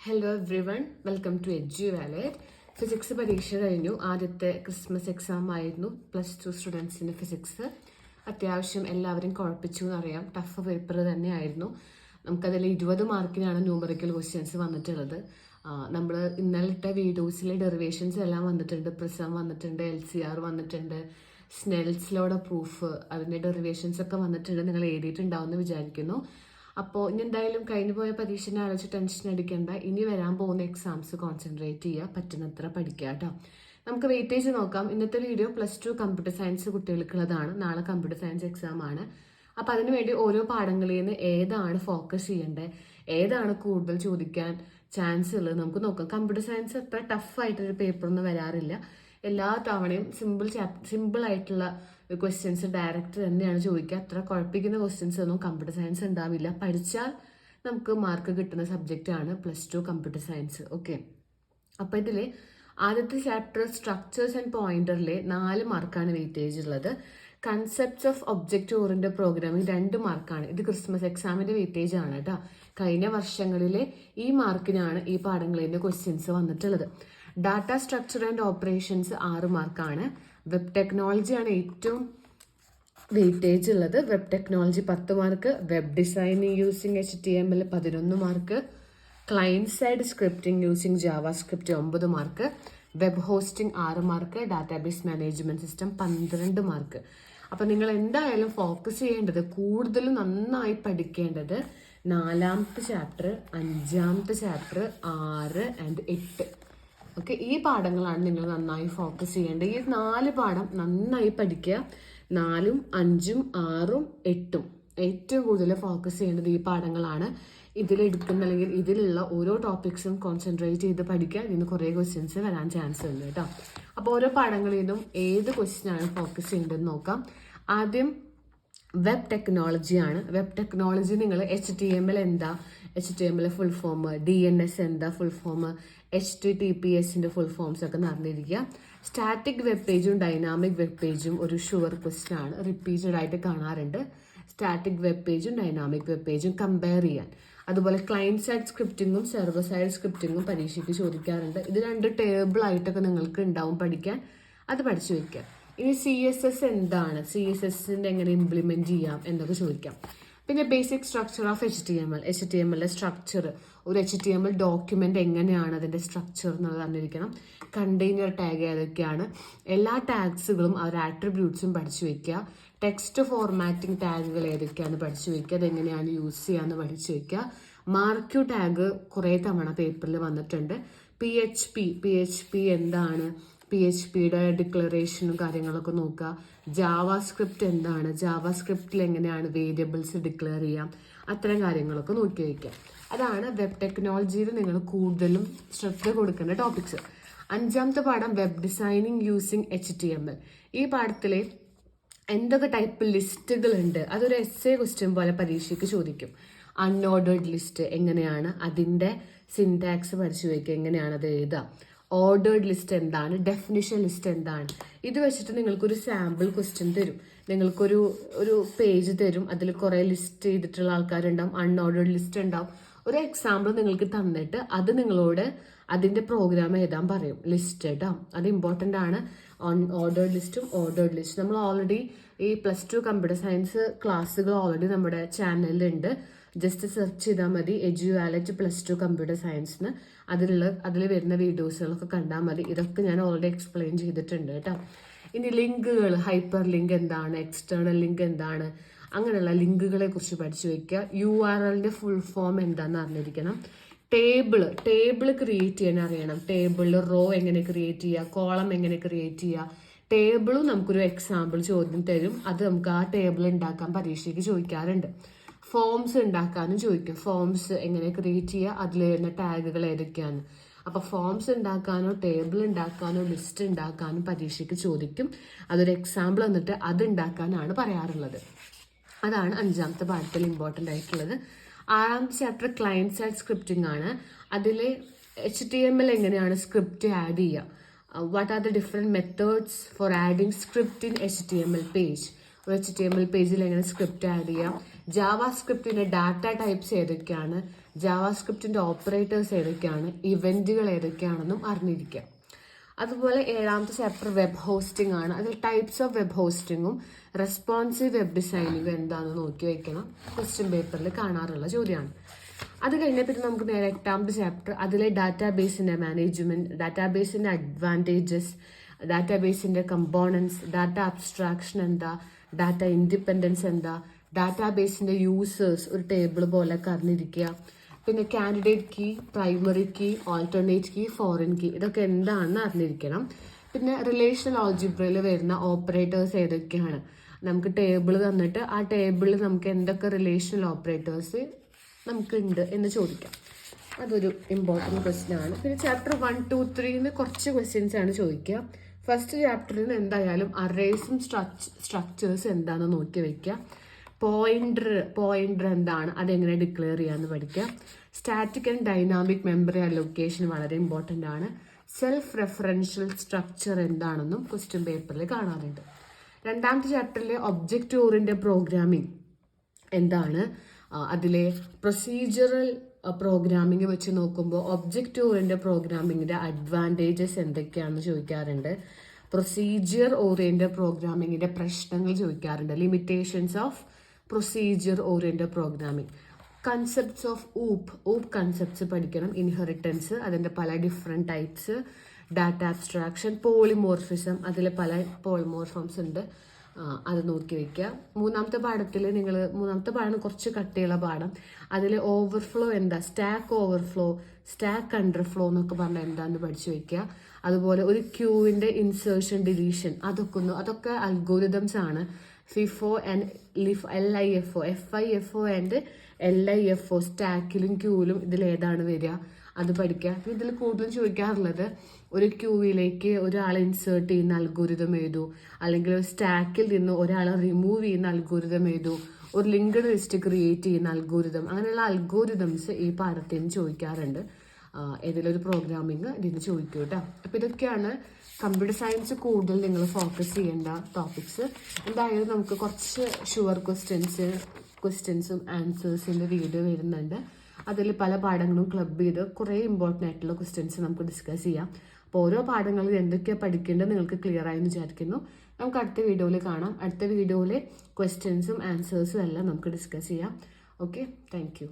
Hello everyone, welcome to edu wallet. Physics പരീക്ഷ കഴിഞ്ഞു. ആദ്യത്തെ ക്രിസ്മസ് എക്സാം ആയിരുന്നു +2 സ്റ്റുഡൻസിന് ഫിസിക്സ്. അത്യാവശ്യം എല്ലാവരും കുഴപ്പിച്ചു എന്നറിയാം. ടഫ് പേപ്പർ തന്നെയായിരുന്നു. നമുക്കതിൽ 20 മാർക്കിനാണ് ന്യൂമറിക്കൽ ക്വസ്റ്റ്യൻസ് വന്നിട്ടുള്ളത്. നമ്മൾ ഇന്നലത്തെ വീഡിയോസിലെ ഡെറിവേഷൻസ് എല്ലാം വന്നിട്ടുണ്ട്. പ്രിസം വന്നിട്ടുണ്ട്, LCR വന്നിട്ടുണ്ട്, സ്നെൽസ് ലോയുടെ പ്രൂഫ്, അതിൻ്റെ ഡെറിവേഷൻസ് ഒക്കെ വന്നിട്ടുണ്ട്. നിങ്ങൾ എഴുതിയിട്ടുണ്ടാവും എന്ന് വിചാരിക്കുന്നു. അപ്പോൾ ഇനി എന്തായാലും കഴിഞ്ഞു പോയ പരീക്ഷനെ ആലോചിച്ച് ടെൻഷൻ അടിക്കേണ്ട. ഇനി വരാൻ പോകുന്ന എക്സാംസ് കോൺസെൻട്രേറ്റ് ചെയ്യുക, പറ്റുന്നത്ര പഠിക്കുക കേട്ടോ. നമുക്ക് വെയിറ്റേജ് നോക്കാം. ഇന്നത്തെ വീഡിയോ +2 കമ്പ്യൂട്ടർ സയൻസ് കുട്ടികൾക്കുള്ളതാണ്. നാളെ കമ്പ്യൂട്ടർ സയൻസ് എക്സാം ആണ്. അപ്പം അതിനുവേണ്ടി ഓരോ പാഠങ്ങളിൽ നിന്ന് ഏതാണ് ഫോക്കസ് ചെയ്യേണ്ടത്, ഏതാണ് കൂടുതൽ ചോദിക്കാൻ ചാൻസ് ഉള്ളത് നമുക്ക് നോക്കാം. കമ്പ്യൂട്ടർ സയൻസ് അത്ര ടഫായിട്ടൊരു പേപ്പറൊന്നും വരാറില്ല. എല്ലാ തവണയും സിമ്പിൾ ആയിട്ടുള്ള ക്വസ്റ്റ്യൻസ് ഡയറക്റ്റ് തന്നെയാണ് ചോദിക്കുക. അത്ര കുഴപ്പിക്കുന്ന ക്വസ്റ്റ്യൻസ് ഒന്നും കമ്പ്യൂട്ടർ സയൻസ് ഉണ്ടാവില്ല. പഠിച്ചാൽ നമുക്ക് മാർക്ക് കിട്ടുന്ന സബ്ജക്റ്റാണ് +2 കമ്പ്യൂട്ടർ സയൻസ്. ഓക്കെ, അപ്പോൾ ഇതിൽ ആദ്യത്തെ ചാപ്റ്റർ സ്ട്രക്ചേഴ്സ് ആൻഡ് പോയിന്ററിലെ 4 മാർക്കാണ് വെയിറ്റേജ് ഉള്ളത്. Concepts of object oriented programming 2 മാർക്കാണ്. ഇത് ക്രിസ്മസ് എക്സാമിന്റെ വെയിറ്റേജ് ആണ് കേട്ടോ. കഴിഞ്ഞ വർഷങ്ങളിലെ ഈ മാർക്കിനാണ് ഈ പാഠങ്ങളിൽ നിന്ന് ക്വസ്റ്റ്യൻസ് വന്നിട്ടുള്ളത്. ഡാറ്റ സ്ട്രക്ചർ ആൻഡ് ഓപ്പറേഷൻസ് 6 മാർക്കാണ്. വെബ് ടെക്നോളജി ആണ് ഏറ്റവും വെയിറ്റേജ് ഉള്ളത്. Web technology 10 mark, web designing using HTML 11 mark, client side scripting using Java script 9 mark, web hosting 6 mark, database management system 12 mark. അപ്പം നിങ്ങൾ എന്തായാലും ഫോക്കസ് ചെയ്യേണ്ടത്, കൂടുതൽ നന്നായി പഠിക്കേണ്ടത് 4ാമത്തെ ചാപ്റ്റർ, 5ാമത്തെ ചാപ്റ്റർ, 6 ആൻഡ് 8. ഓക്കെ, ഈ പാഠങ്ങളാണ് നിങ്ങൾ നന്നായി ഫോക്കസ് ചെയ്യേണ്ടത്. ഈ 4 പാഠം നന്നായി പഠിക്കുക. 4ഉം 5ഉം 6ഉം 8ഉം ഏറ്റവും കൂടുതൽ ഫോക്കസ് ചെയ്യേണ്ടത് ഈ പാഠങ്ങളാണ്. ഇതിലെടുക്കുന്ന അല്ലെങ്കിൽ ഇതിലുള്ള ഓരോ ടോപ്പിക്സും കോൺസെൻട്രേറ്റ് ചെയ്ത് പഠിക്കുക. ഇതിന് കുറേ ക്വസ്റ്റ്യൻസ് വരാൻ ചാൻസ് ഉണ്ട് കേട്ടോ. അപ്പോൾ ഓരോ പാഠങ്ങളിൽ നിന്നും ഏത് ക്വസ്റ്റ്യൻ ആണ് ഫോക്കസ് ചെയ്യേണ്ടതെന്ന് നോക്കാം. ആദ്യം വെബ് ടെക്നോളജി ആണ്. വെബ് ടെക്നോളജി നിങ്ങൾ HTML എന്താ, HTML ഫുൾ ഫോം, DNS എന്താ ഫുൾ ഫോം, HTTPSന്റെ ഫുൾ ഫോംസ് ഒക്കെ നടന്നിരിക്കുക. സ്റ്റാറ്റിക് വെബ് പേജും ഡൈനാമിക് വെബ് പേജും ഒരു ഷുവർ ക്വസ്റ്റ്യൻ ആണ്, റിപ്പീറ്റഡ് ആയിട്ട് കാണാറുണ്ട്. സ്റ്റാറ്റിക് വെബ് പേജും ഡൈനാമിക് വെബ് പേജും കമ്പയർ ചെയ്യാൻ. അതുപോലെ ക്ലയന്റ് സൈഡ് സ്ക്രിപ്റ്റിങ്ങും സെർവർ സൈഡ് സ്ക്രിപ്റ്റിങ്ങും പരീക്ഷയ്ക്ക് ചോദിക്കാറുണ്ട്. ഇത് 2 ടേബിൾ ആയിട്ടൊക്കെ നിങ്ങൾക്ക് ഉണ്ടാവും പഠിക്കാൻ. അത് പഠിച്ചു വെക്കുക. ഇനി CSS എന്താണ്, CSSന്റെ എങ്ങനെ ഇംപ്ലിമെന്റ് ചെയ്യാം എന്നൊക്കെ ചോദിക്കാം. പിന്നെ basic structure of HTML structure, ഒരു HTML ഡോക്യുമെന്റ് എങ്ങനെയാണ് അതിന്റെ സ്ട്രക്ചർ എന്നുള്ളത് അറിഞ്ഞിരിക്കണം. കണ്ടെയ്നർ ടാഗ് ഏതൊക്കെയാണ്, എല്ലാ ടാഗ്സുകളും അവരുടെ ആട്രിബ്യൂട്ട്സും പഠിച്ചു വെക്കുക. ടെക്സ്റ്റ് ഫോർമാറ്റിംഗ് ടാഗുകൾ ഏതൊക്കെയാണ് പഠിച്ചു വെക്കുക, അതെങ്ങനെയാണ് യൂസ് ചെയ്യാന്ന് പഠിച്ചു വെക്കുക. മാർക്യൂ ടാഗ് കുറേ തവണ പേപ്പറിൽ വന്നിട്ടുണ്ട്. PHP എന്താണ്, PHPയുടെ ഡിക്ലറേഷനും കാര്യങ്ങളൊക്കെ നോക്കുക. ജാവാസ്ക്രിപ്റ്റ് എന്താണ്, ജാവാസ്ക്രിപ്റ്റിൽ എങ്ങനെയാണ് വേരിയബിൾസ് ഡിക്ലെയർ ചെയ്യാം, അത്തരം കാര്യങ്ങളൊക്കെ നോക്കി വയ്ക്കുക. അതാണ് വെബ് ടെക്നോളജിയിൽ നിങ്ങൾ കൂടുതലും ശ്രദ്ധ കൊടുക്കേണ്ട ടോപ്പിക്സ്. 5ാമത്തെ പാഠം വെബ് ഡിസൈനിങ് യൂസിങ് HTML. ഈ പാഠത്തിലെ എന്തൊക്കെ ടൈപ്പ് ലിസ്റ്റുകളുണ്ട്, അതൊരു essay ക്വസ്റ്റ്യൻ പോലെ പരീക്ഷയ്ക്ക് ചോദിക്കും. അൺഓർഡേർഡ് ലിസ്റ്റ് എങ്ങനെയാണ്, അതിൻ്റെ സിൻടാക്സ് പഠിച്ചു വയ്ക്കുക, എങ്ങനെയാണ് അത് എഴുതാം. ഓർഡേർഡ് ലിസ്റ്റ് എന്താണ്, ഡെഫിനിഷൻ ലിസ്റ്റ് എന്താണ്. ഇത് വെച്ചിട്ട് നിങ്ങൾക്കൊരു സാമ്പിൾ ക്വസ്റ്റ്യൻ തരും. നിങ്ങൾക്കൊരു പേജ് തരും, അതിൽ കുറേ ലിസ്റ്റ് ചെയ്തിട്ടുള്ള ആൾക്കാരുണ്ടാവും, അൺഓർഡേർഡ് ലിസ്റ്റ് ഉണ്ടാവും. ഒരു എക്സാമ്പിൾ നിങ്ങൾക്ക് തന്നിട്ട് അത് നിങ്ങളോട് അതിൻ്റെ പ്രോഗ്രാം എഴുതാൻ പറയും. ലിസ്റ്റ് കേട്ടോ, അത് ഇമ്പോർട്ടൻ്റ് ആണ്. ഓർഡേർഡ് ലിസ്റ്റും ഓർഡേർഡ് ലിസ്റ്റ് നമ്മൾ ഓൾറെഡി ഈ +2 കമ്പ്യൂട്ടർ സയൻസ് ക്ലാസ്സുകൾ ഓൾറെഡി നമ്മുടെ ചാനലിലുണ്ട്. ജസ്റ്റ് സെർച്ച് ചെയ്താൽ മതി എഡ്യു വാലറ്റ് +2 കമ്പ്യൂട്ടർ സയൻസിന്. അതിൽ വരുന്ന വീഡിയോസുകളൊക്കെ കണ്ടാൽ മതി. ഇതൊക്കെ ഞാൻ ഓൾറെഡി എക്സ്പ്ലെയിൻ ചെയ്തിട്ടുണ്ട് കേട്ടോ. ഇനി ലിങ്കുകൾ, ഹൈപ്പർ ലിങ്ക് എന്താണ്, എക്സ്റ്റേണൽ ലിങ്ക് എന്താണ്, അങ്ങനെയുള്ള ലിങ്കുകളെ കുറിച്ച് പഠിച്ചു വെക്കുക. URLന്റെ ഫുൾ ഫോം എന്താണെന്ന് അറിഞ്ഞിരിക്കണം. ടേബിള് ക്രിയേറ്റ് ചെയ്യാൻ അറിയണം. ടേബിളിൽ റോ എങ്ങനെ ക്രിയേറ്റ് ചെയ്യുക, കോളം എങ്ങനെ ക്രിയേറ്റ് ചെയ്യുക. ടേബിളും നമുക്കൊരു എക്സാമ്പിൾ ചോദ്യം തരും. അത് നമുക്ക് ആ ടേബിൾ ഉണ്ടാക്കാൻ പരീക്ഷയ്ക്ക് ചോദിക്കാറുണ്ട്. ഫോംസ് ഉണ്ടാക്കാനും ചോദിക്കും. ഫോംസ് എങ്ങനെ ക്രിയേറ്റ് ചെയ്യുക, അതിൽ വരുന്ന ടാഗുകൾ ഏതൊക്കെയാണ്. അപ്പോൾ ഫോംസ് ഉണ്ടാക്കാനോ ടേബിൾ ഉണ്ടാക്കാനോ ലിസ്റ്റ് ഉണ്ടാക്കാനും പരീക്ഷയ്ക്ക് ചോദിക്കും. അതൊരു എക്സാമ്പിൾ എന്നിട്ട് അത് ഉണ്ടാക്കാനാണ് പറയാറുള്ളത്. അതാണ് 5ാമത്തെ പാഠത്തിൽ ഇമ്പോർട്ടൻ്റ് ആയിട്ടുള്ളത്. 6ാമത്തെ ചാപ്റ്റർ ക്ലയന്റ് സൈഡ് സ്ക്രിപ്റ്റിംഗ് ആണ്. അതിൽ HTML എങ്ങനെയാണ് സ്ക്രിപ്റ്റ് ആഡ് ചെയ്യുക, what are the different methods four adding script in HTML page. ഒരു HTML പേജിൽ എങ്ങനെ സ്ക്രിപ്റ്റ് ആഡ് ചെയ്യാം, ജാവാസ്ക്രിപ്റ്റിന്റെ ഡാറ്റ ടൈപ്സ് ഏതൊക്കെയാണ്, ജാവാസ്ക്രിപ്റ്റിന്റെ ഓപ്പറേറ്റേഴ്സ് ഏതൊക്കെയാണ്, ഇവന്റുകൾ ഏതൊക്കെയാണെന്നും അറിഞ്ഞിരിക്കുക. അതുപോലെ 7ാമത്തെ ചാപ്റ്റർ വെബ് ഹോസ്റ്റിംഗ് ആണ്. അതിൽ ടൈപ്സ് ഓഫ് വെബ് ഹോസ്റ്റിംഗും റെസ്പോൺസീവ് വെബ് ഡിസൈനിങ്ങും എന്താണെന്ന് നോക്കി വയ്ക്കണം. ക്വസ്റ്റ്യൻ പേപ്പറിൽ കാണാറുള്ള ചോദ്യമാണ്. അത് കഴിഞ്ഞാൽ പിന്നെ നമുക്ക് നേരെ 8ാമത്തെ ചാപ്റ്റർ, അതിലെ ഡാറ്റാബേസിന്റെ മാനേജ്മെന്റ്, ഡാറ്റാബേസിന്റെ അഡ്വാൻറ്റേജസ്, ഡാറ്റാബേസിന്റെ കമ്പോണൻസ്, ഡാറ്റ അബ്സ്ട്രാക്ഷൻ എന്താ, ഡാറ്റ ഇൻഡിപെൻഡൻസ് എന്താ, ഡാറ്റാബേസിന്റെ യൂസേഴ്സ് ഒരു ടേബിൾ പോലെയൊക്കെ അറിഞ്ഞിരിക്കുക. പിന്നെ candidate key, primary key, alternate key, foreign key, ഇതൊക്കെ എന്താണെന്ന് അറിഞ്ഞിരിക്കണം. പിന്നെ റിലേഷണൽ ആൾജിബ്രയിൽ വരുന്ന ഓപ്പറേറ്റേഴ്സ് ഏതൊക്കെയാണ്, നമുക്ക് ടേബിൾ തന്നിട്ട് ആ ടേബിളിൽ നമുക്ക് എന്തൊക്കെ റിലേഷണൽ ഓപ്പറേറ്റേഴ്സ് നമുക്കുണ്ട് എന്ന് ചോദിക്കാം. അതൊരു ഇമ്പോർട്ടൻറ്റ് ക്വസ്റ്റ്യൻ ആണ്. പിന്നെ ചാപ്റ്റർ 1, 2, 3 കുറച്ച് ക്വസ്റ്റ്യൻസ് ആണ് ചോദിക്കുക. ഫസ്റ്റ് ചാപ്റ്ററിൽ നിന്ന് എന്തായാലും അറേസും സ്ട്രക്ചേഴ്സ് എന്താണെന്ന് നോക്കി വെക്കുക. പോയിന്റർ എന്താണ്, അതെങ്ങനെ ഡിക്ലെയർ ചെയ്യാമെന്ന് പഠിക്കുക. Static and dynamic memory allocation വളരെ ഇമ്പോർട്ടൻ്റ് ആണ്. സെൽഫ് റെഫറൻഷ്യൽ സ്ട്രക്ചർ എന്താണെന്നും ക്വസ്റ്റ്യൻ പേപ്പറിൽ കാണാറുണ്ട്. 2ാമത്തെ ചാപ്റ്ററിലെ ഒബ്ജക്റ്റ് ഓറിയന്റഡ് പ്രോഗ്രാമിംഗ് എന്താണ്, അതിലെ പ്രൊസീജിയറൽ പ്രോഗ്രാമിംഗ് വെച്ച് നോക്കുമ്പോൾ ഒബ്ജക്റ്റ് ഓറിയന്റഡ് പ്രോഗ്രാമിങ്ങിന്റെ അഡ്വാൻറ്റേജസ് എന്തൊക്കെയാണെന്ന് ചോദിക്കാറുണ്ട്. പ്രൊസീജിയർ ഓറിയന്റഡ് പ്രോഗ്രാമിങ്ങിന്റെ പ്രശ്നങ്ങൾ ചോദിക്കാറുണ്ട്. Limitations of procedure oriented programming. Concepts of ഊപ്പ് concepts പഠിക്കണം. ഇൻഹെറിറ്റൻസ്, അതിന്റെ പല different types, data abstraction, polymorphism, അതിൽ പല പോളിമോർഫംസ് ഉണ്ട്, അത് നോക്കി വെക്കുക. 3ാമത്തെ പാഠത്തിൽ നിങ്ങൾ 3ാമത്തെ പാഠം കുറച്ച് കട്ടിയുള്ള പാഠം, അതിൽ ഓവർഫ്ലോ എന്താ, സ്റ്റാക്ക് ഓവർഫ്ലോ, സ്റ്റാക്ക് അണ്ടർഫ്ലോ എന്നൊക്കെ പറഞ്ഞാൽ എന്താന്ന് പഠിച്ചു വെക്കുക. അതുപോലെ ഒരു ക്യൂവിന്റെ ഇൻസേർഷൻ, ഡിലീഷൻ, അതൊക്കെ അൽഗോരിതംസ് ആണ്. FIFO and FIFO and LIFO, സ്റ്റാക്കിലും ക്യൂവിലും ഇതിൽ ഏതാണ് വരിക അത് പഠിക്കുക. ഇതിൽ കൂടുതലും ചോദിക്കാറുള്ളത് ഒരു ക്യൂവിലേക്ക് ഒരാളെ ഇൻസേർട്ട് ചെയ്യുന്ന അൽഗോരിതം ഏതു, അല്ലെങ്കിൽ ഒരു സ്റ്റാക്കിൽ നിന്ന് ഒരാളെ റിമൂവ് ചെയ്യുന്ന അൽഗോരിതം ഏതു, ഒരു ലിങ്ക്ഡ് ലിസ്റ്റ് ക്രിയേറ്റ് ചെയ്യുന്ന അൽഗോരിതം, അങ്ങനെയുള്ള അൽഗോരിതംസ് ഈ പാഠത്തിൽ നിന്ന് ചോദിക്കാറുണ്ട്. ഏതെങ്കിലും ഒരു പ്രോഗ്രാമിംഗ് ഇതിന് ചോദിക്കും കേട്ടോ. അപ്പോൾ ഇതൊക്കെയാണ് കമ്പ്യൂട്ടർ സയൻസ് കൂടുതൽ നിങ്ങൾ ഫോക്കസ് ചെയ്യേണ്ട ടോപ്പിക്സ്. എന്തായാലും നമുക്ക് കുറച്ച് ഷുവർ ക്വസ്റ്റ്യൻസും ആൻസേഴ്സിൻ്റെ വീഡിയോ വരുന്നുണ്ട്. അതിൽ പല പാഠങ്ങളും ക്ലബ് ചെയ്ത് കുറേ ഇമ്പോർട്ടൻ്റ് ആയിട്ടുള്ള ക്വസ്റ്റ്യൻസ് നമുക്ക് ഡിസ്കസ് ചെയ്യാം. അപ്പോൾ ഓരോ പാഠങ്ങളിൽ എന്തൊക്കെയാണ് പഠിക്കേണ്ടത് നിങ്ങൾക്ക് ക്ലിയർ ആയി എന്ന് വിചാരിക്കുന്നു. നമുക്ക് അടുത്ത വീഡിയോയിൽ കാണാം. അടുത്ത വീഡിയോയിൽ ക്വസ്റ്റ്യൻസും ആൻസേഴ്സും എല്ലാം നമുക്ക് ഡിസ്കസ് ചെയ്യാം. Okay, thank you.